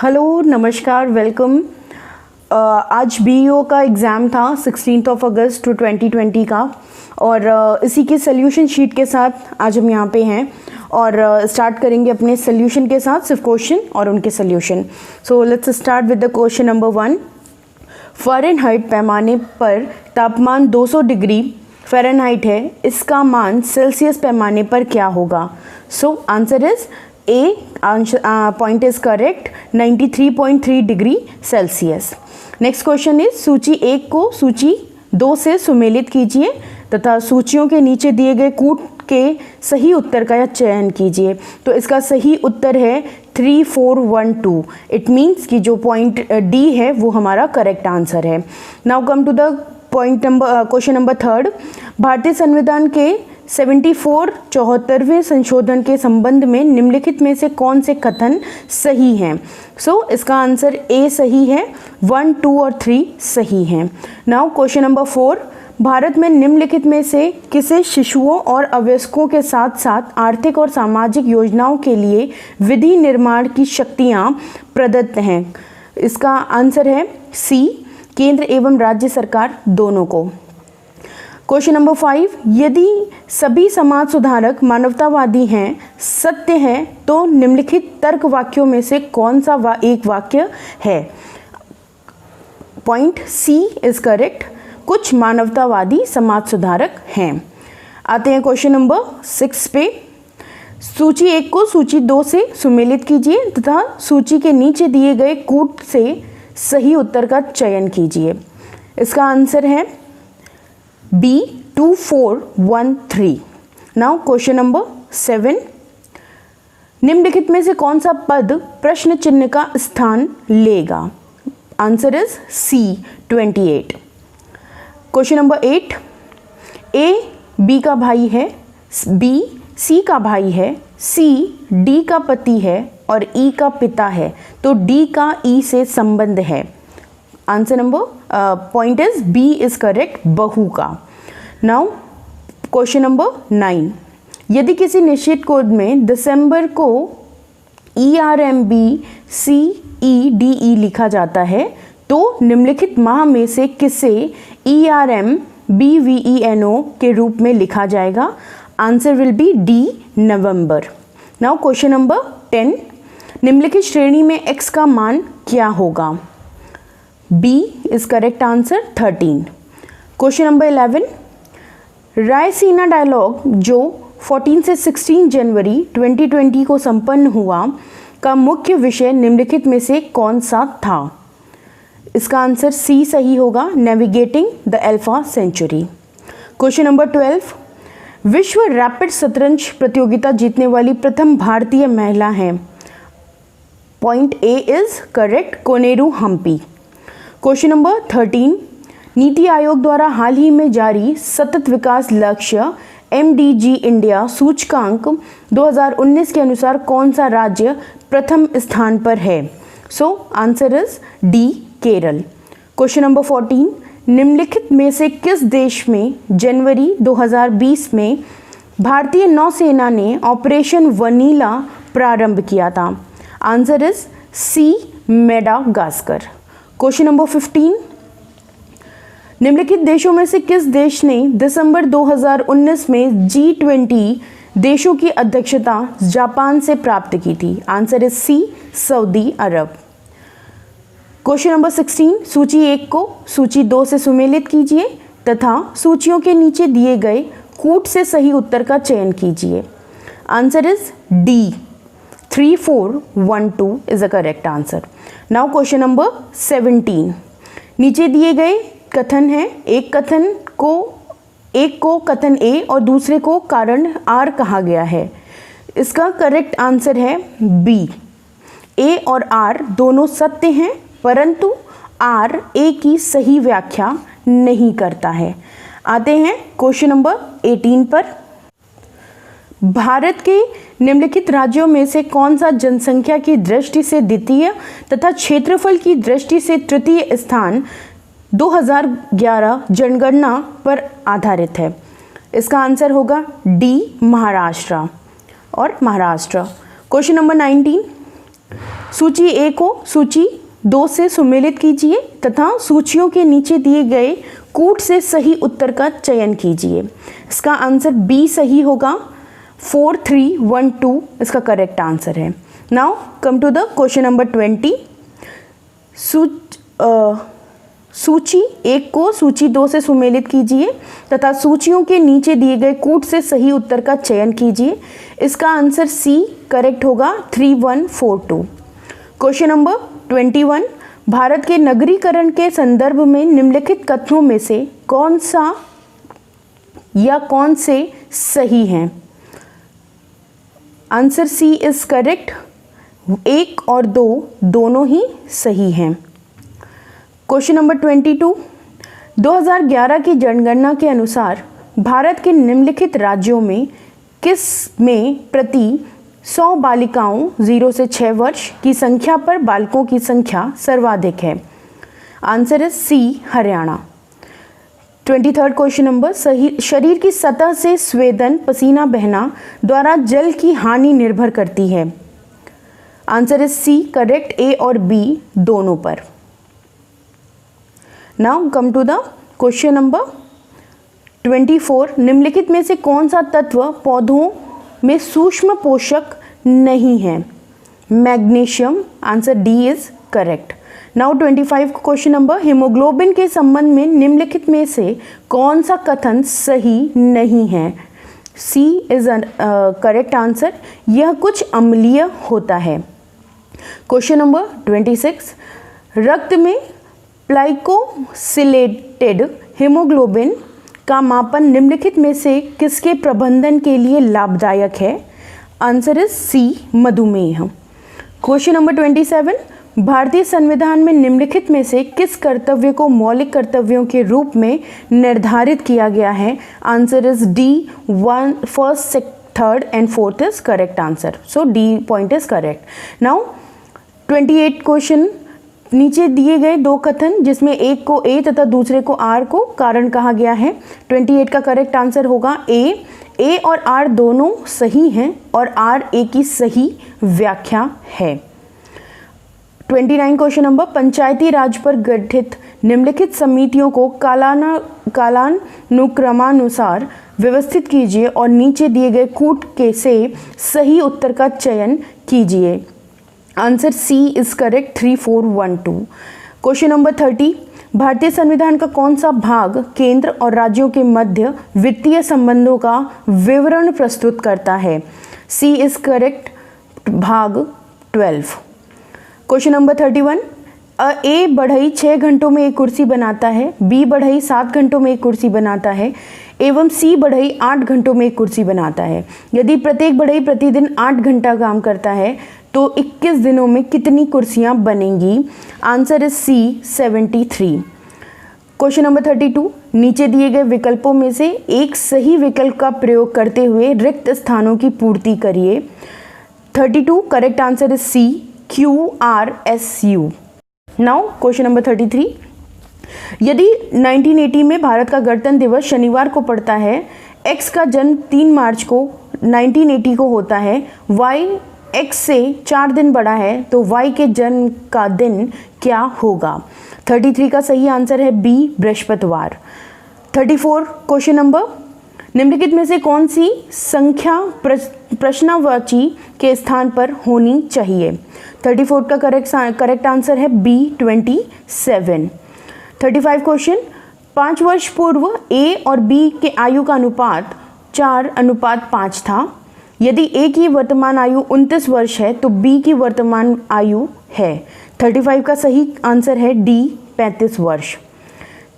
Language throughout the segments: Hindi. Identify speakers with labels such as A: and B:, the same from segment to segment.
A: हेलो नमस्कार वेलकम। आज बीईओ का एग्ज़ाम था 16 अगस्त 2020 का और इसी के सोल्यूशन शीट के साथ आज हम यहाँ पे हैं और स्टार्ट करेंगे अपने सोल्यूशन के साथ, सिर्फ क्वेश्चन और उनके solution. So let's start with the question number 1। Fahrenheit पैमाने पर तापमान 200 डिग्री फ़ारेनहाइट है, इसका मान सेल्सियस पैमाने पर क्या होगा? सो answer is a, point is correct, 93.3 degree Celsius. Next question is सूची 1 को सूची 2 से सुमेलित कीजिए तथा सूचियों के नीचे दिए गए कूट के सही उत्तर का चयन कीजिए। तो इसका सही उत्तर है 3412। इट मीन्स कि जो पॉइंट डी है वो हमारा करेक्ट आंसर है। Now come to the question number 3। भारतीय संविधान के 74वें संशोधन के संबंध में निम्नलिखित में से कौन से कथन सही हैं? सो इसका आंसर ए सही है, 1, 2 और 3 सही हैं। Now question number 4। भारत में निम्नलिखित में से किसे शिशुओं और अवयस्कों के साथ साथ आर्थिक और सामाजिक योजनाओं के लिए विधि निर्माण की शक्तियां प्रदत्त हैं? इसका आंसर है सी, केंद्र एवं राज्य सरकार दोनों को। Question number 5। यदि सभी समाज सुधारक मानवतावादी हैं, सत्य है, तो निम्नलिखित तर्क वाक्यों में से कौन सा एक वाक्य है? पॉइंट सी इज करेक्ट, कुछ मानवतावादी समाज सुधारक हैं। आते हैं क्वेश्चन नंबर 6 पे। सूची 1 को सूची 2 से सुमेलित कीजिए तथा सूची के नीचे दिए गए कूट से सही उत्तर का चयन कीजिए। इसका आंसर है बी, 2413। Now question number 7। निम्नलिखित में से कौन सा पद प्रश्न चिन्ह का स्थान लेगा? Answer is C, 28। Question number 8। A B का भाई है, बी सी का भाई है, सी डी का पति है और ई का पिता है, तो डी का ई से संबंध है। Answer number point is B is correct, बहू का। Now question number 9। यदि किसी निश्चित कोड में दिसंबर को ERMBCEDE लिखा जाता है तो निम्नलिखित माह में से किसे ERMBVENO के रूप में लिखा जाएगा? Answer will be D, November. Now question number 10। निम्नलिखित श्रेणी में x का मान क्या होगा? B is correct answer, 13। Question number 11। Raisina dialogue जो 14 से 16 जनवरी 2020 को संपन्न हुआ का मुख्य विषय निम्नलिखित में से कौन सा था? इसका आंसर सी सही होगा, navigating the alpha century. Question number 12। विश्व रैपिड शतरंज प्रतियोगिता जीतने वाली प्रथम भारतीय महिला हैं? Point A is correct, Koneru Humpy. Question number 13। NITI आयोग द्वारा हाल ही में जारी सतत विकास लक्ष्य MDG इंडिया सूचकांक 2019 के अनुसार कौन सा राज्य प्रथम स्थान पर है? सो answer is D, Kerala. Question number 14। निम्नलिखित में से किस देश में जनवरी 2020 में भारतीय नौसेना ने ऑपरेशन वनीला प्रारंभ किया था? Answer is C, Madagascar. Question number 15। निम्नलिखित देशों में से किस देश ने दिसंबर 2019 में G20 देशों की अध्यक्षता जापान से प्राप्त की थी? Answer is C, Saudi Arab. Question number 16। सूची 1 को सूची 2 से सुमेलित कीजिए तथा सूचियों के नीचे दिए गए कूट से सही उत्तर का चयन कीजिए। Answer is D, 3412 is the correct answer. Now question number 17। नीचे दिए गए कथन है, एक को कथन ए और दूसरे को कारण आर कहा गया है। इसका करेक्ट आंसर है बी, ए और आर दोनों सत्य हैं परंतु आर ए की सही व्याख्या नहीं करता है। आते हैं क्वेश्चन नंबर 18 पर। भारत के निम्नलिखित राज्यों में से कौन सा जनसंख्या की दृष्टि से द्वितीय तथा क्षेत्रफल की दृष्टि से तृतीय स्थान 2011 जनगणना पर आधारित है? इसका आंसर होगा डी, महाराष्ट्र और महाराष्ट्र। Question number 19। सूची ए को सूची 2 से सुमेलित कीजिए तथा सूचियों के नीचे दिए गए कूट से सही उत्तर का चयन कीजिए। इसका आंसर बी सही होगा। 4, 3, 1, 2 इसका करेक्ट आंसर है। Now come to the question number 20। सूची 1 को सूची 2 से सुमेलित कीजिए तथा सूचियों के नीचे दिए गए कूट से सही उत्तर का चयन कीजिए। इसका आंसर सी करेक्ट होगा। 3, 1, 4, 2। Question number 21। भारत के नगरीकरण के संदर्भ में निम्नलिखित कथनों में से कौन सा या कौन से सही हैं? Answer C is correct. 1 और 2 दोनों ही सही हैं। Question number 22। 2011 की जनगणना के अनुसार भारत के निम्नलिखित राज्यों में किस में प्रति 100 बालिकाओं 0 से 6 वर्ष की संख्या पर बालकों की संख्या सर्वाधिक है? Answer is C Haryana. 23rd question number. शरीर की सतह से स्वेदन पसीना बहना द्वारा जल की हानि निर्भर करती है? Answer is C correct. A और बी दोनों पर। Now come to the question number 24। निम्नलिखित में से कौन सा तत्व पौधों में सूक्ष्म पोषक नहीं है? Magnesium. Answer D is correct. Now 25 question number. Haemoglobin के संबंध में निम्नलिखित में से कौन सा कथन सही नहीं है? सी इज करेक्ट आंसर। यह कुछ अम्लीय होता है। Question number 26। रक्त में ग्लाइकोसिलेटेड हीमोग्लोबिन का मापन निम्नलिखित में से किसके प्रबंधन के लिए लाभदायक है? आंसर इज सी मधुमेह। Question number 27। भारतीय संविधान में निम्नलिखित में से किस कर्तव्य को मौलिक कर्तव्यों के रूप में निर्धारित किया गया है? Answer is D 1, 1st, 3rd and 4th is correct answer. So D point is correct. Now 28 question. नीचे दिए गए दो कथन जिसमें एक को ए तथा दूसरे को आर को कारण कहा गया है। 28 का करेक्ट आंसर होगा ए और आर दोनों सही हैं और आर ए की सही व्याख्या है। 29 क्वेश्चन नंबर। पंचायती राज पर गठित निम्नलिखित समितियों को कालानुक्रमानुसार व्यवस्थित कीजिए और नीचे दिए गए कूट के से सही उत्तर का चयन कीजिए। Answer C is correct. 3, 4, 1, 2। Question number 30। भारतीय संविधान का कौन सा भाग केंद्र और राज्यों के मध्य वित्तीय संबंधों का विवरण प्रस्तुत करता है? सी इज करेक्ट। भाग 12। Question number 31। ए बढ़ई 6 घंटों में एक कुर्सी बनाता है, बी बढ़ई 7 घंटों में एक कुर्सी बनाता है एवं सी बढ़ई 8 घंटों में एक कुर्सी बनाता है। यदि प्रत्येक बढ़ई प्रतिदिन 8 घंटा काम करता है तो 21 दिनों में कितनी कुर्सियां बनेंगी? Answer is C 73। Question number 32। नीचे दिए गए विकल्पों में से एक सही विकल्प का प्रयोग करते हुए रिक्त स्थानों की पूर्ति करिए। 32 correct answer is C QRSU। Now question number 33। यदि 1980 में भारत का गणतंत्र दिवस शनिवार को पड़ता है, एक्स का जन्म 3 मार्च को 1980 को होता है, वाई एक्स से 4 दिन बड़ा है तो वाई के जन्म का दिन क्या होगा? 33 का सही आंसर है बी बृहस्पतिवार। 34 क्वेश्चन नंबर। निम्नलिखित में से कौन सी संख्या प्रश्नवाची के स्थान पर होनी चाहिए? 34 का करेक्ट आंसर है बी 27। 35 क्वेश्चन। 5 वर्ष पूर्व ए और बी के आयु का अनुपात 4:5 था। यदि ए की वर्तमान आयु 29 वर्ष है तो बी की वर्तमान आयु है। 35 का सही आंसर है डी 35 वर्ष।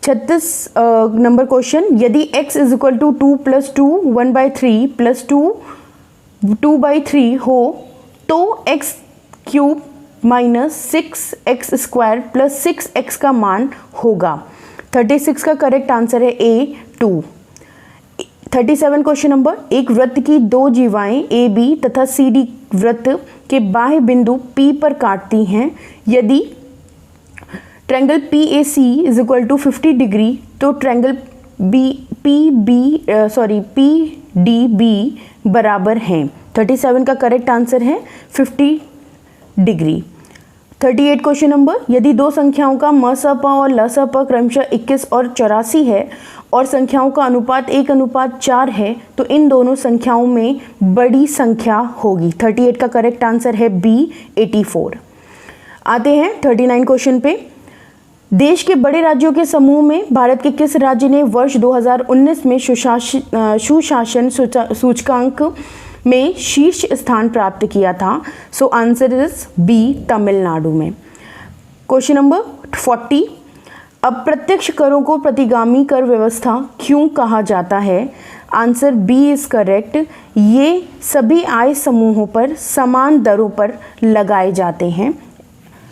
A: 36 नंबर क्वेश्चन। यदि x इज इक्वल टू 2 + 2 1/3 + 2 2/3 हो तो x³ - 6x² + 6x का मान होगा। 36 का करेक्ट आंसर है ए 2। 37 क्वेश्चन नंबर। एक वृत्त की 2 जीवाएं ए बी तथा सी डी वृत्त के बाह्य बिंदु P पर काटती हैं। यदि triangle PAC is equal to 50 degree तो ट्रायंगल PDB बराबर हैं। 37 का करेक्ट आंसर है 50 डिग्री। 38 क्वेश्चन नंबर, यदि दो संख्याओं का मसप और लसप क्रमशः 21 और 84 है और संख्याओं का अनुपात 1:4 है तो इन दोनों संख्याओं में बड़ी संख्या होगी। 38 का करेक्ट आंसर है बी 84। आते हैं 39 क्वेश्चन पे। देश के बड़े राज्यों के समूह में भारत के किस राज्य ने वर्ष 2019 में सुशासन सूचकांक में शीर्ष स्थान प्राप्त किया था? So answer is B Tamil Nadu में। क्वेश्चन नंबर 40, अप्रत्यक्ष करों को प्रतिगामी कर व्यवस्था क्यों कहा जाता है? Answer B is correct. ये सभी आय समूहों पर समान दरों पर लगाए जाते हैं।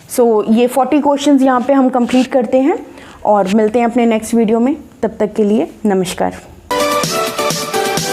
A: सो ये 40 क्वेश्चंस यहाँ पे हम कंप्लीट करते हैं और मिलते हैं अपने नेक्स्ट वीडियो में। तब तक के लिए नमस्कार।